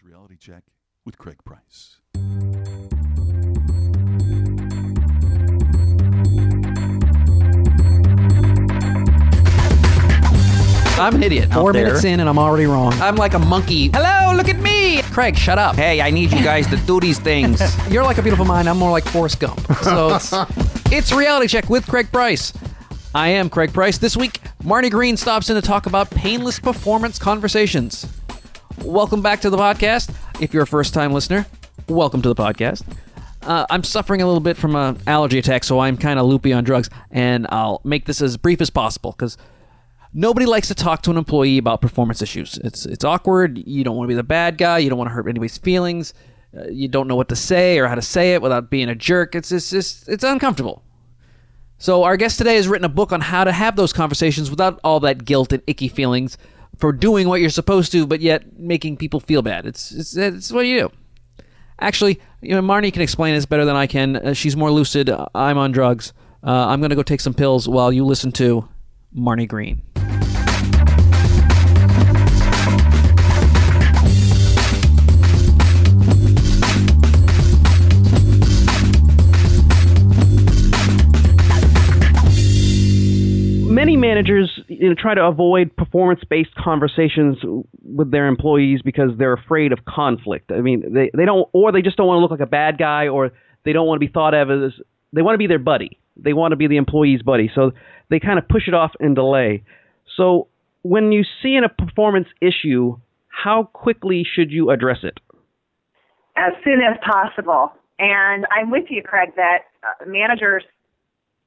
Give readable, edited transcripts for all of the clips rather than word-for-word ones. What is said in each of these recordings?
Reality Check with Craig Price. I'm an idiot. 4 minutes in and I'm already wrong. I'm like a monkey. Hello, look at me. Craig, shut up. Hey, I need you guys to do these things. You're like a beautiful mind. I'm more like Forrest Gump. So it's Reality Check with Craig Price. I am Craig Price. This week, Marnie Green stops in to talk about painless performance conversations. Welcome back to the podcast. If you're a first-time listener, welcome to the podcast. I'm suffering a little bit from an allergy attack, so I'm kind of loopy on drugs, and I'll make this as brief as possible because nobody likes to talk to an employee about performance issues. It's awkward. You don't want to be the bad guy. You don't want to hurt anybody's feelings. You don't know what to say or how to say it without being a jerk. It's uncomfortable. So our guest today has written a book on how to have those conversations without all that guilt and icky feelings for doing what you're supposed to, but yet making people feel bad. It's what you do. Actually, Marnie can explain this better than I can. She's more lucid. I'm on drugs. I'm going to go take some pills while you listen to Marnie Green. Many managers try to avoid performance-based conversations with their employees because they're afraid of conflict. I mean, they don't, or they just don't want to look like a bad guy, or they don't want to be thought of as, they want to be their buddy. They want to be the employee's buddy. So they kind of push it off and delay. So when you see in a performance issue, how quickly should you address it? As soon as possible. And I'm with you, Craig, that managers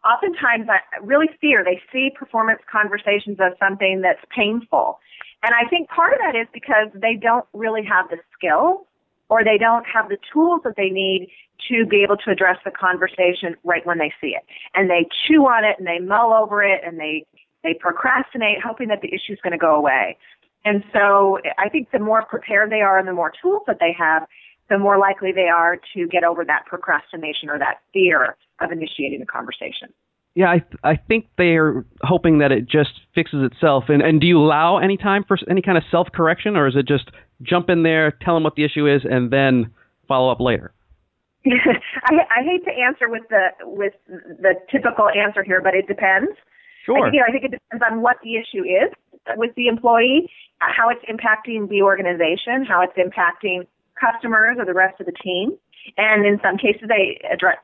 oftentimes I really fear they see performance conversations as something that's painful. And I think part of that is because they don't really have the skills or they don't have the tools that they need to be able to address the conversation right when they see it. And they chew on it and they mull over it and they procrastinate, hoping that the issue is going to go away. And so I think the more prepared they are and the more tools that they have, the more likely they are to get over that procrastination or that fear of initiating a conversation. Yeah, I think they're hoping that it just fixes itself. And do you allow any time for any kind of self-correction, or is it just jump in there, tell them what the issue is, and then follow up later? I hate to answer with the typical answer here, but it depends. Sure. I think it depends on what the issue is with the employee, how it's impacting the organization, how it's impacting customers or the rest of the team. And in some cases,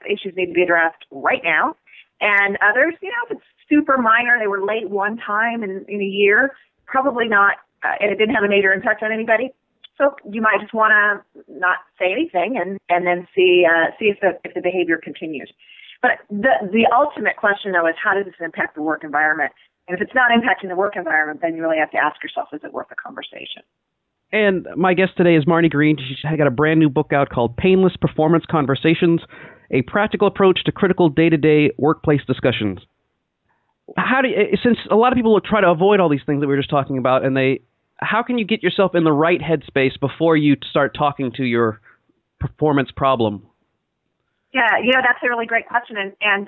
issues need to be addressed right now. And others, if it's super minor, they were late one time in a year, probably not, and it didn't have a major impact on anybody. So you might just want to not say anything and then see if the behavior continues. But the ultimate question, though, is how does this impact the work environment? And if it's not impacting the work environment, then you really have to ask yourself, is it worth a conversation? And my guest today is Marnie Green. She's got a brand new book out called Painless Performance Conversations, a practical approach to critical day-to-day workplace discussions. Since a lot of people will try to avoid all these things that we were just talking about, how can you get yourself in the right headspace before you start talking to your performance problem? Yeah, that's a really great question, and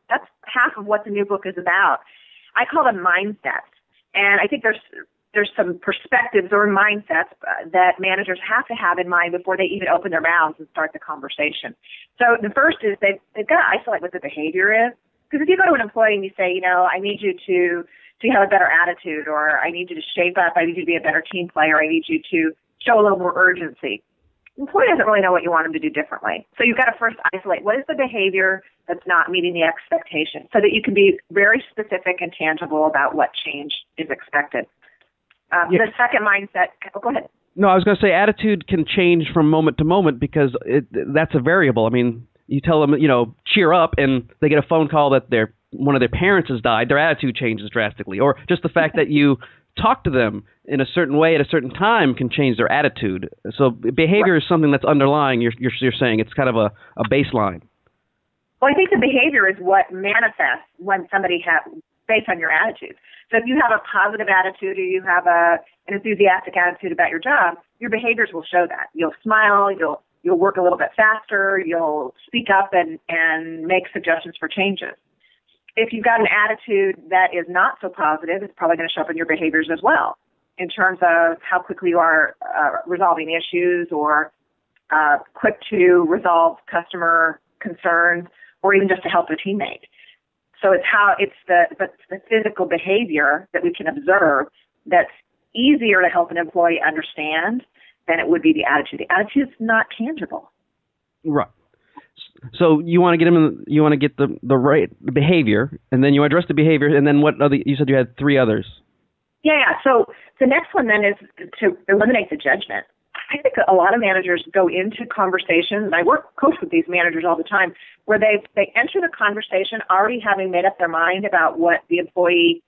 that's half of what the new book is about. I call them mindsets, and I think there's some perspectives or mindsets that managers have to have in mind before they even open their mouths and start the conversation. So the first is they've got to isolate what the behavior is. Because if you go to an employee and you say, I need you to have a better attitude, or I need you to shape up, I need you to be a better team player, I need you to show a little more urgency, the employee doesn't really know what you want them to do differently. So you've got to first isolate what is the behavior that's not meeting the expectation so that you can be very specific and tangible about what change is expected. The second mindset, go ahead. No, I was going to say attitude can change from moment to moment because that's a variable. I mean, you tell them, cheer up, and they get a phone call that one of their parents has died, their attitude changes drastically. Or just the fact that you talk to them in a certain way at a certain time can change their attitude. So behavior is something that's underlying, you're saying. It's kind of a baseline. Well, I think the behavior is what manifests when somebody based on your attitude. So if you have a positive attitude or you have an enthusiastic attitude about your job, your behaviors will show that. You'll smile, you'll work a little bit faster, you'll speak up and make suggestions for changes. If you've got an attitude that is not so positive, it's probably going to show up in your behaviors as well. in terms of how quickly you are resolving issues or quick to resolve customer concerns or even just to help a teammate. So it's the physical behavior that we can observe that's easier to help an employee understand than it would be the attitude. The attitude's not tangible. Right. So you want to get the right behavior, and then you address the behavior, and then what other? You said you had 3 others. Yeah. So the next one then is to eliminate the judgment. I think a lot of managers go into conversations, and I coach with these managers all the time, where they enter the conversation already having made up their mind about what the employee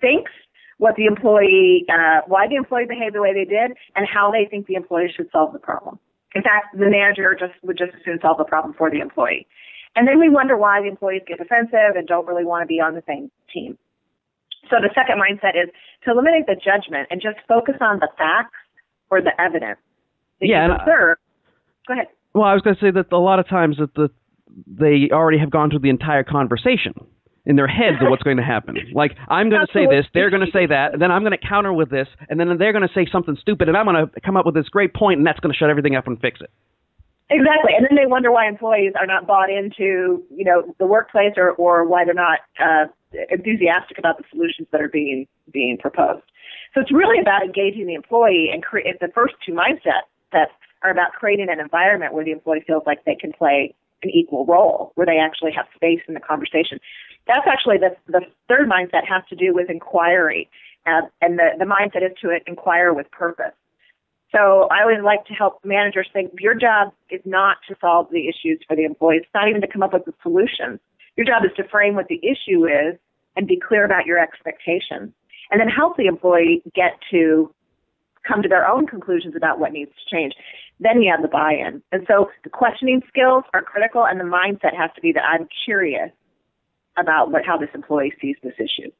thinks, what the employee, why the employee behaved the way they did, and how they think the employee should solve the problem. In fact, the manager would just as soon solve the problem for the employee. And then we wonder why the employees get defensive and don't really want to be on the same team. So the second mindset is to eliminate the judgment and just focus on the facts or the evidence. Go ahead. Well, I was going to say that a lot of times that they already have gone through the entire conversation in their heads of what's going to happen. Like, I'm going to say this, they're going to say that, and then I'm going to counter with this, and then they're going to say something stupid, and I'm going to come up with this great point, and that's going to shut everything up and fix it. Exactly. And then they wonder why employees are not bought into, the workplace or why they're not enthusiastic about the solutions that are being proposed. So it's really about engaging the employee and create the first 2 mindsets that are about creating an environment where the employee feels like they can play an equal role, where they actually have space in the conversation. That's actually the third mindset has to do with inquiry, and the mindset is to inquire with purpose. So I always like to help managers think your job is not to solve the issues for the employees. It's not even to come up with the solutions. Your job is to frame what the issue is and be clear about your expectations, and then help the employee get to come to their own conclusions about what needs to change. Then you have the buy-in. And so the questioning skills are critical, and the mindset has to be that I'm curious about how this employee sees this issue,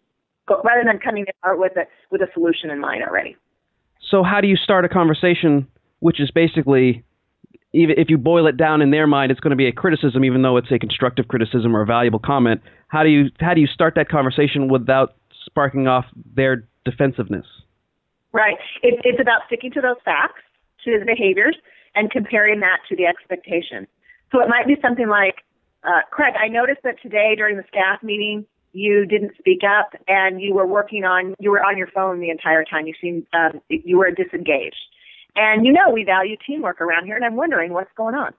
rather than coming in with a solution in mind already. So how do you start a conversation, which is basically, even if you boil it down in their mind, it's going to be a criticism, even though it's a constructive criticism or a valuable comment. How do you start that conversation without sparking off their defensiveness? Right. It's about sticking to those facts, to the behaviors, and comparing that to the expectation. So it might be something like, Craig, I noticed that today during the staff meeting, you didn't speak up and you were on your phone the entire time. You were disengaged. And we value teamwork around here, and I'm wondering what's going on.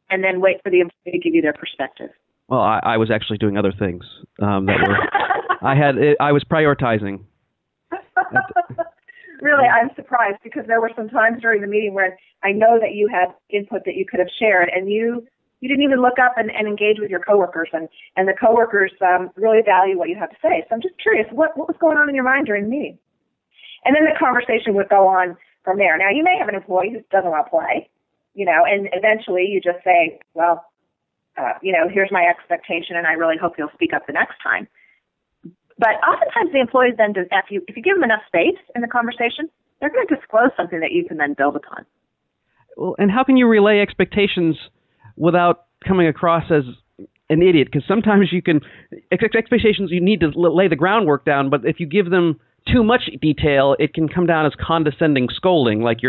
And then wait for the employee to give you their perspective. Well, I was actually doing other things I was prioritizing. Really, I'm surprised because there were some times during the meeting where I know that you had input that you could have shared, and you didn't even look up and engage with your coworkers, and the coworkers really value what you have to say. So I'm just curious, what was going on in your mind during the meeting? And then the conversation would go on from there. Now, you may have an employee who doesn't want to play, and eventually you just say, well, here's my expectation, and I really hope you'll speak up the next time. But oftentimes the employees then, if you give them enough space in the conversation, they're going to disclose something that you can then build upon. Well, and how can you relay expectations without coming across as an idiot? Because sometimes expectations, you need to lay the groundwork down, but if you give them too much detail, it can come down as condescending scolding, like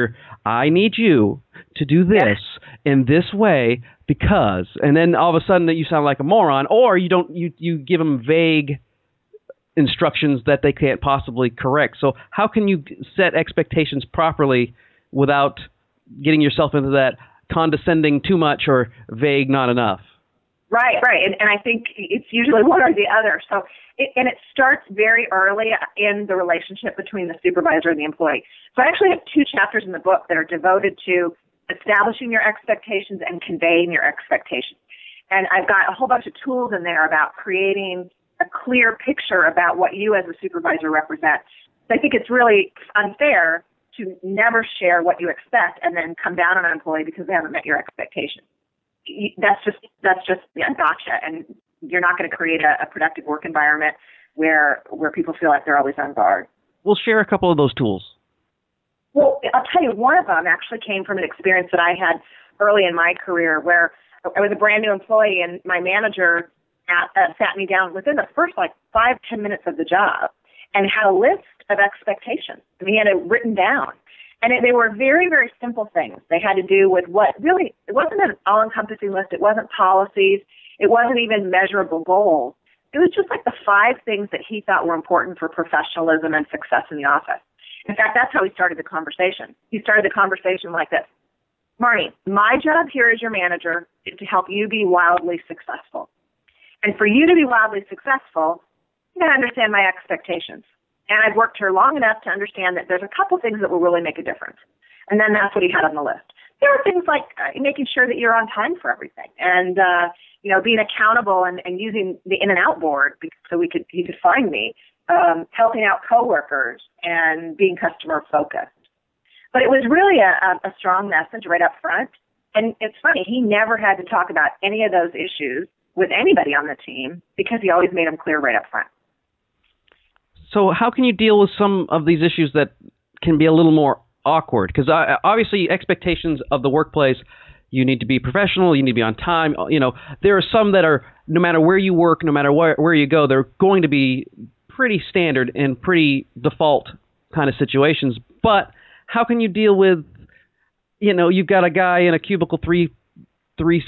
I need you to do this in this way because, and then all of a sudden you sound like a moron, or you give them vague instructions that they can't possibly correct. So how can you set expectations properly without getting yourself into that condescending too much or vague not enough? Right. And I think it's usually one or the other. So it starts very early in the relationship between the supervisor and the employee. So I actually have 2 chapters in the book that are devoted to establishing your expectations and conveying your expectations. And I've got a whole bunch of tools in there about creating a clear picture about what you as a supervisor represent. So I think it's really unfair to never share what you expect and then come down on an employee because they haven't met your expectations. That's just a gotcha, and you're not going to create a productive work environment where people feel like they're always on guard. We'll share a couple of those tools. Well, I'll tell you, one of them actually came from an experience that I had early in my career where I was a brand new employee, and my manager sat me down within the first 5-10 minutes of the job and had a list of expectations. I mean, he had it written down. And they were very, very simple things. They had to do with what really, it wasn't an all-encompassing list. It wasn't policies. It wasn't even measurable goals. It was just like the 5 things that he thought were important for professionalism and success in the office. In fact, that's how he started the conversation. He started the conversation like this. Marnie, my job here as your manager is to help you be wildly successful. And for you to be wildly successful, you got to understand my expectations. And I've worked here long enough to understand that there's a couple things that will really make a difference. And then that's what he had on the list. There are things like making sure that you're on time for everything, and being accountable and using the in and out board so he could find me, helping out coworkers and being customer focused. But it was really a strong message right up front. And it's funny, he never had to talk about any of those issues with anybody on the team because he always made them clear right up front. So how can you deal with some of these issues that can be a little more awkward? Because obviously expectations of the workplace, you need to be professional, you need to be on time. There are some that are, no matter where you work, no matter where you go, they're going to be pretty standard and pretty default kind of situations. But how can you deal with, you've got a guy in a cubicle three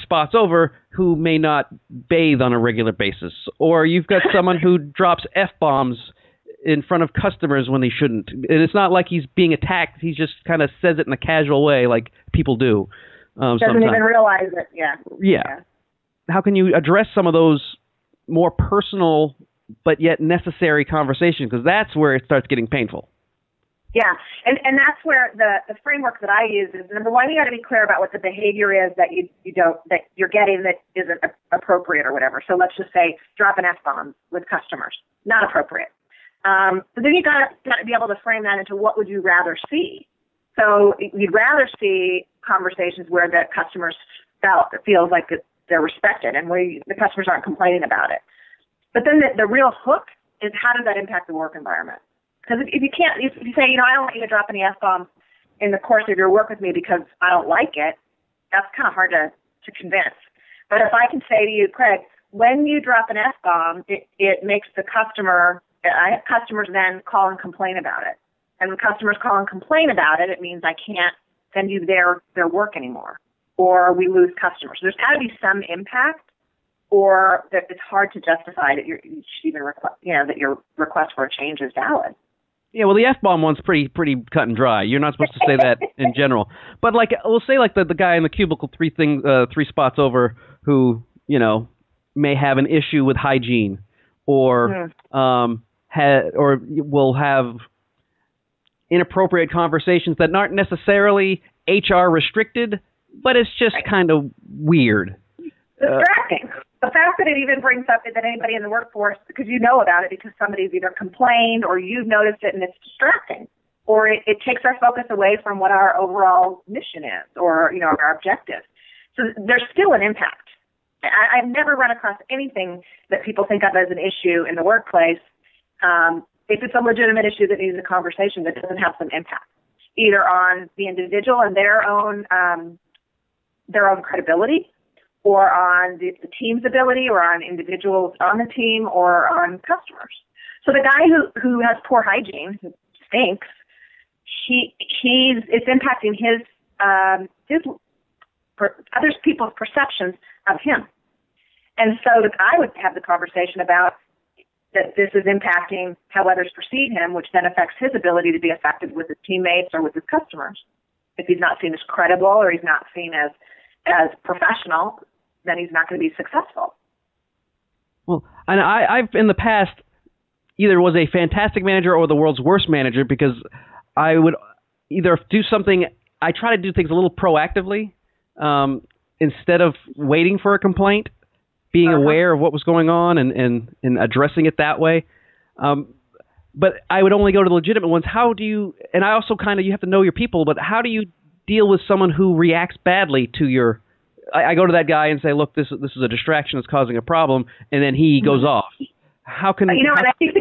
spots over who may not bathe on a regular basis, or you've got someone who drops F-bombs in front of customers when they shouldn't. And it's not like he's being attacked. He just kind of says it in a casual way like people do. Doesn't sometimes. even realize it, Yeah. How can you address some of those more personal but yet necessary conversations? Because that's where it starts getting painful. Yeah, and that's where the framework that I use is, number one, you got to be clear about what the behavior is that that you're getting that isn't appropriate or whatever. So let's just say drop an F-bomb with customers, not appropriate. But then you got to be able to frame that into what would you rather see. So you'd rather see conversations where the customers feels like they're respected and where the customers aren't complaining about it. But then the real hook is, how does that impact the work environment? Because if you say, I don't want you to drop any F-bombs in the course of your work with me because I don't like it, that's kind of hard to convince. But if I can say to you, Craig, when you drop an F-bomb, it makes the customer, I have customers then call and complain about it. And when customers call and complain about it, it means I can't send you their work anymore, or we lose customers. So there's got to be some impact, or that it's hard to justify that you should even that your request for a change is valid. Yeah, well, the F-bomb one's pretty cut and dry. You're not supposed to say that in general. But we'll say the guy in the cubicle three spots over who, may have an issue with hygiene, or will have inappropriate conversations that aren't necessarily HR restricted, but it's just kind of weird. Distracting. The fact that it even brings up that anybody in the workforce, because you know about it, because somebody's either complained or you've noticed it and it's distracting, or it takes our focus away from what our overall mission is, or our objectives. So there's still an impact. I've never run across anything that people think of as an issue in the workplace, if it's a legitimate issue that needs a conversation, that doesn't have some impact, either on the individual and their own credibility, or on the team's ability, or on individuals on the team, or on customers. So the guy who has poor hygiene, who stinks, it's impacting his other people's perceptions of him. And so I would have the conversation about that this is impacting how others perceive him, which then affects his ability to be effective with his teammates or with his customers. If he's not seen as credible, or he's not seen as professional, then he's not going to be successful. Well, and I've in the past either was a fantastic manager or the world's worst manager, because I would either do something, I try to do things a little proactively, instead of waiting for a complaint, being aware of what was going on and addressing it that way. But I would only go to the legitimate ones. How do you, and I also you have to know your people, but how do you deal with someone who reacts badly to your, I go to that guy and say, look, this is a distraction that's causing a problem, and then he goes off. How can... and I think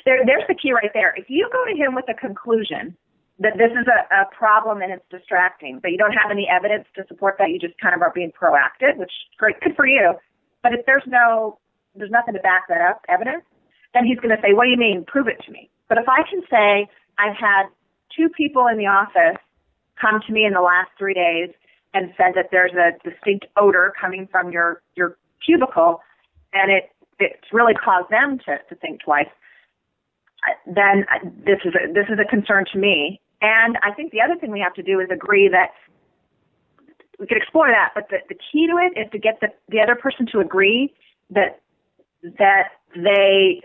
there's the key right there. If you go to him with a conclusion that this is a problem and it's distracting, but you don't have any evidence to support that, you just kind of are being proactive, which is great, good for you. But if there's nothing to back that up, evidence, then he's going to say, what do you mean? Prove it to me. But if I can say, I've had 2 people in the office come to me in the last 3 days and said that there's a distinct odor coming from your cubicle, and it's really caused them to think twice, then this is a concern to me. And I think the other thing we have to do is agree that we could explore that, but the key to it is to get the other person to agree that they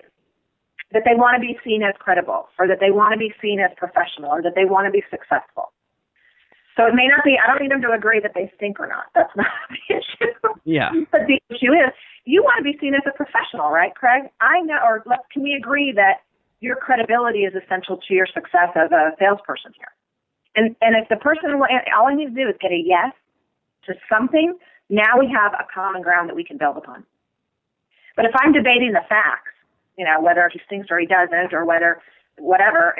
want to be seen as credible, or that they want to be seen as professional, or that they want to be successful. So it may not be, I don't need them to agree that they stink or not. That's not the issue. Yeah. But the issue is, you want to be seen as a professional, right, Craig? I know, or can we agree that your credibility is essential to your success as a salesperson here? And if the person, all I need to do is get a yes to something, now we have a common ground that we can build upon. But if I'm debating the facts, whether he stinks or he doesn't, or whether whatever,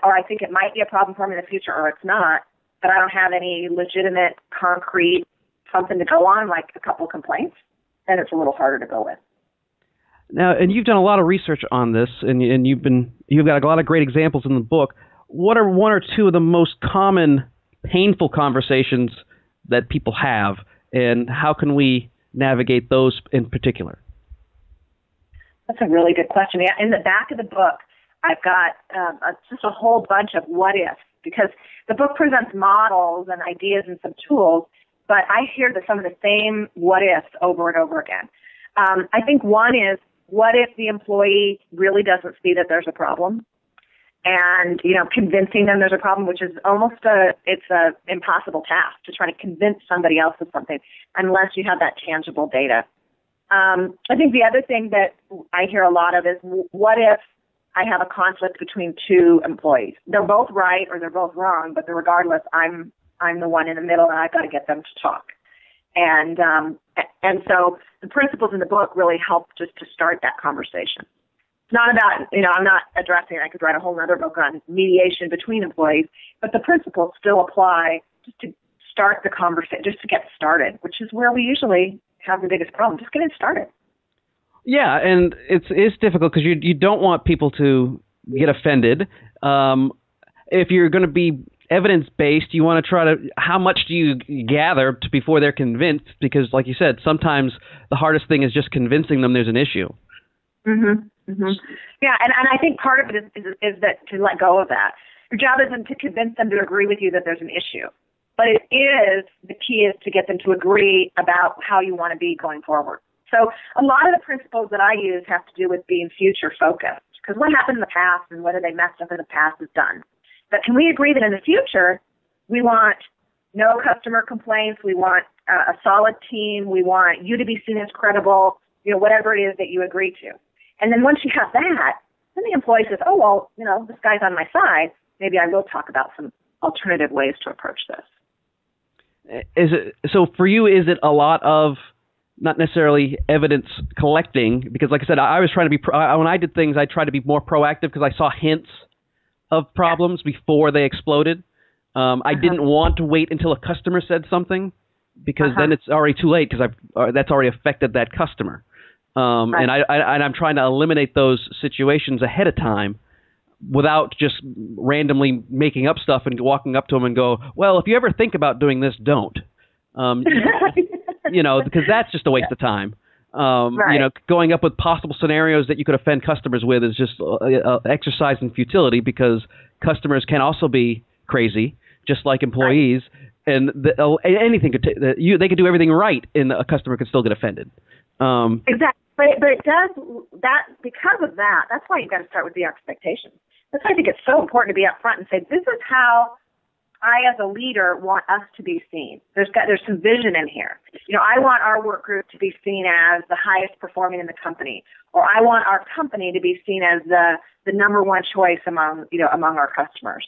or I think it might be a problem for me in the future, or it's not, but I don't have any legitimate, concrete something to go on, like a couple complaints, then it's a little harder to go with. Now, and you've done a lot of research on this, and you've got a lot of great examples in the book. What are 1 or 2 of the most common painful conversations that people have, and how can we navigate those in particular? That's a really good question. Yeah, in the back of the book, I've got just a whole bunch of what ifs, because the book presents models and ideas and some tools, but I hear some of the same what ifs over and over again. I think one is, what if the employee really doesn't see that there's a problem? And, convincing them there's a problem, which is almost it's a impossible task to try to convince somebody else of something unless you have that tangible data. I think the other thing that I hear a lot of is, what if I have a conflict between 2 employees? They're both right or they're both wrong, but regardless, I'm the one in the middle, and I've got to get them to talk. And so the principles in the book really help just to start that conversation. It's not about, I'm not addressing, I could write a whole other book on mediation between employees, but the principles still apply just to start the conversation, just to get started, which is where we usually have the biggest problem, just getting started. Yeah, and it's difficult because you don't want people to get offended. If you're going to be evidence-based, you want to try to, how much do you gather before they're convinced? Because, like you said, sometimes the hardest thing is just convincing them there's an issue. Mm-hmm. Mm-hmm. Yeah, and I think part of it is that to let go of that. Your job isn't to convince them to agree with you that there's an issue, but the key is to get them to agree about how you want to be going forward. So a lot of the principles that I use have to do with being future-focused, because what happened in the past and whether they messed up in the past is done. But can we agree that in the future, we want no customer complaints, we want a solid team, we want you to be seen as credible, whatever it is that you agree to. And then once you have that, then the employee says, oh, well, this guy's on my side. Maybe I will talk about some alternative ways to approach this. So for you, is it a lot of not necessarily evidence collecting? Because like I said, I was trying to be, when I did things, I tried to be more proactive because I saw hints of problems before they exploded. I didn't want to wait until a customer said something, because then it's already too late, because that's already affected that customer. And I'm trying to eliminate those situations ahead of time without just randomly making up stuff and walking up to them and go, well, if you ever think about doing this, don't. Because that's just a waste of time. Going up with possible scenarios that you could offend customers with is just exercise in futility, because customers can also be crazy, just like employees. And anything they could do everything right, and a customer could still get offended. Exactly. But it does that, because of that. That's why you've got to start with the expectations. That's why I think it's so important to be upfront and say, this is how I, as a leader, want us to be seen. There's some vision in here. I want our work group to be seen as the highest performing in the company, or I want our company to be seen as the number one choice among our customers.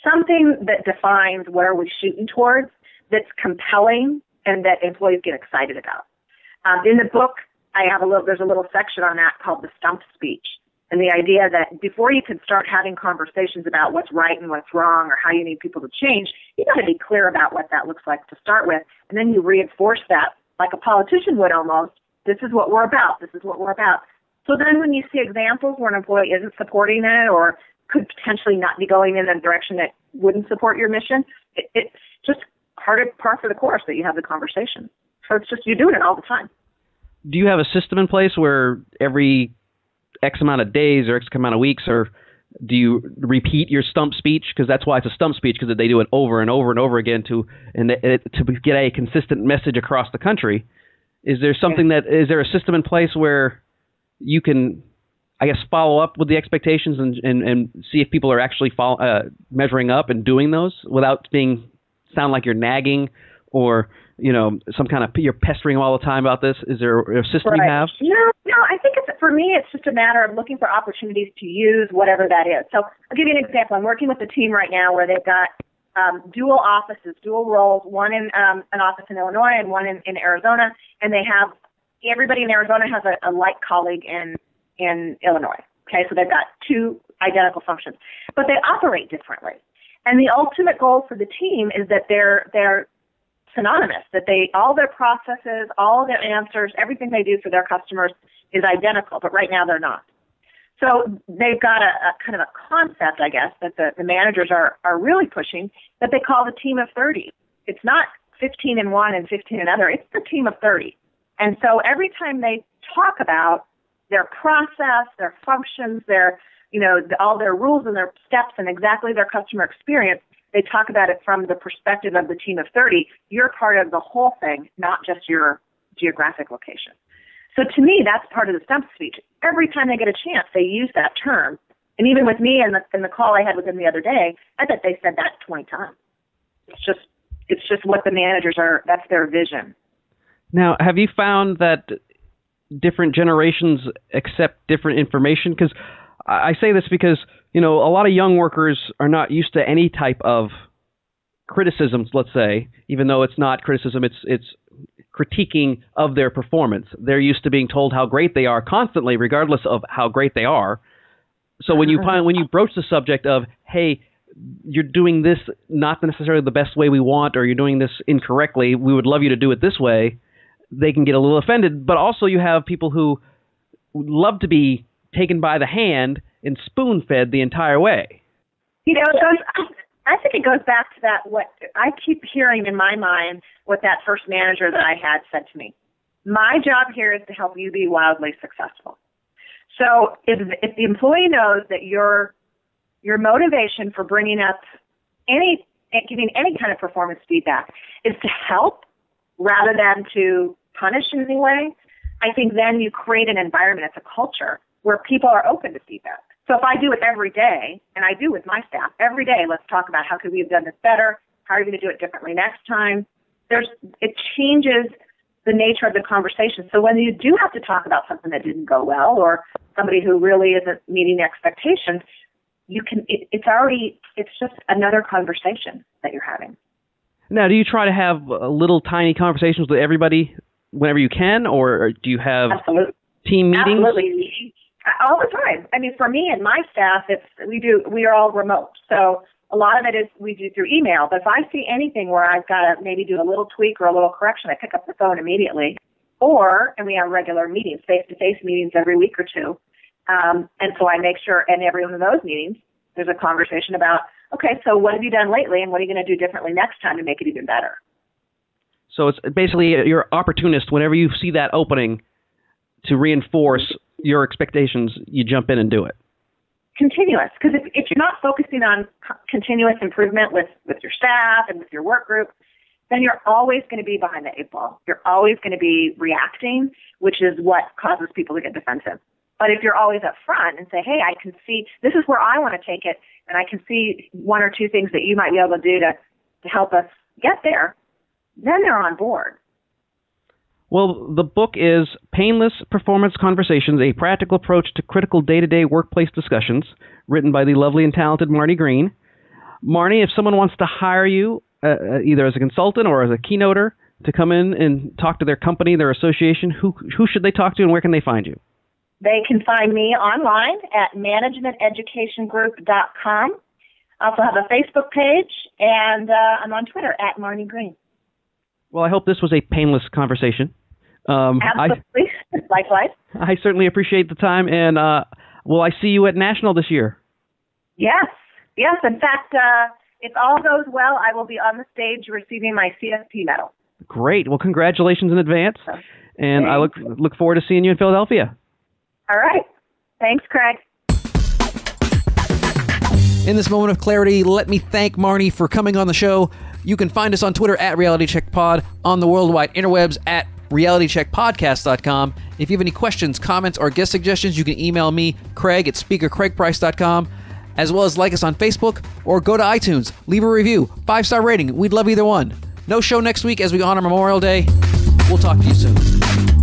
Something that defines where we're shooting towards, that's compelling, and that employees get excited about. In the book, there's a little section on that called the stump speech. And the idea that before you can start having conversations about what's right and what's wrong, or how you need people to change, you got to be clear about what that looks like to start with. And then you reinforce that like a politician would almost. This is what we're about. This is what we're about. So then when you see examples where an employee isn't supporting it or could potentially not be going in a direction that wouldn't support your mission, it's just par for the course that you have the conversation. So it's just, you're doing it all the time. Do you have a system in place where every X amount of days or X amount of weeks, or do you repeat your stump speech? Because that's why it's a stump speech, because they do it over and over and over again to get a consistent message across the country. Is there is there a system in place where you can, I guess, follow up with the expectations and see if people are actually measuring up and doing those without sound like you're nagging or, some kind of, you're pestering all the time about this? Is there a system you have? No, I think for me, it's just a matter of looking for opportunities to use whatever that is. So I'll give you an example. I'm working with a team right now where they've got dual offices, dual roles, one in an office in Illinois and one in Arizona, and they have, everybody in Arizona has a like colleague in Illinois. Okay, so they've got two identical functions, but they operate differently. And the ultimate goal for the team is that they're synonymous, that all their processes, all their answers, everything they do for their customers is identical, but right now they're not. So they've got a kind of a concept, I guess, that the managers are really pushing, that they call the team of 30. It's not 15 in one and 15 in another, it's the team of 30. And so every time they talk about their process, their functions, their, all their rules and their steps and exactly their customer experience, they talk about it from the perspective of the team of 30. You're part of the whole thing, not just your geographic location. So to me, that's part of the stump speech. Every time they get a chance, they use that term. And even with me in the call I had with them the other day, I bet they said that 20 times. It's just what the managers are, that's their vision. Now, have you found that different generations accept different information? Because I say this because, a lot of young workers are not used to any type of criticisms, let's say, even though it's not criticism, it's critiquing of their performance. They're used to being told how great they are constantly, regardless of how great they are. So when you broach the subject of, hey, you're doing this not necessarily the best way we want, or you're doing this incorrectly, we would love you to do it this way, they can get a little offended. But also you have people who love to be taken by the hand and spoon-fed the entire way. I think it goes back to that, what I keep hearing in my mind, what that first manager that I had said to me. My job here is to help you be wildly successful. So if the employee knows that your motivation for bringing up giving any kind of performance feedback is to help rather than to punish in any way, I think then you create an environment, it's a culture where people are open to feedback. So if I do it every day, and I do with my staff, every day, let's talk about how could we have done this better, how are you going to do it differently next time, it changes the nature of the conversation. So when you do have to talk about something that didn't go well or somebody who really isn't meeting expectations, it's just another conversation that you're having. Now, do you try to have little tiny conversations with everybody whenever you can, or do you have team meetings? Absolutely. All the time. I mean, for me and my staff, we are all remote. So a lot of it is we do through email. But if I see anything where I've got to maybe do a little tweak or a little correction, I pick up the phone immediately. And we have regular meetings, face-to-face meetings every week or two. And so I make sure in every one of those meetings, there's a conversation about, okay, so what have you done lately and what are you going to do differently next time to make it even better? So it's basically you're opportunist. Whenever you see that opening to reinforce your expectations, you jump in and do it. Continuous, because if you're not focusing on continuous improvement with your staff and with your work group, then you're always going to be behind the eight ball. You're always going to be reacting, which is what causes people to get defensive. But if you're always up front and say, hey, I can see this is where I want to take it, and I can see one or two things that you might be able to do to help us get there, then they're on board. Well, the book is Painless Performance Conversations, a practical approach to critical day-to-day workplace discussions, written by the lovely and talented Marnie Green. Marnie, if someone wants to hire you, either as a consultant or as a keynoter, to come in and talk to their company, their association, who should they talk to and where can they find you? They can find me online at managementEducationGroup.com. I also have a Facebook page, and I'm on Twitter at Marnie Green. Well, I hope this was a painless conversation. Absolutely. Likewise. I certainly appreciate the time, and will I see you at National this year? Yes. Yes. In fact, if all goes well, I will be on the stage receiving my CSP medal. Great. Well, congratulations in advance, and I look forward to seeing you in Philadelphia. All right. Thanks, Craig. In this moment of clarity, let me thank Marnie for coming on the show. You can find us on Twitter at RealityCheckPod, on the worldwide interwebs at realitycheckpodcast.com. If you have any questions, comments, or guest suggestions, you can email me, Craig, at speakercraigprice.com, as well as like us on Facebook or go to iTunes. Leave a review, 5-star rating. We'd love either one. No show next week as we honor Memorial Day. We'll talk to you soon.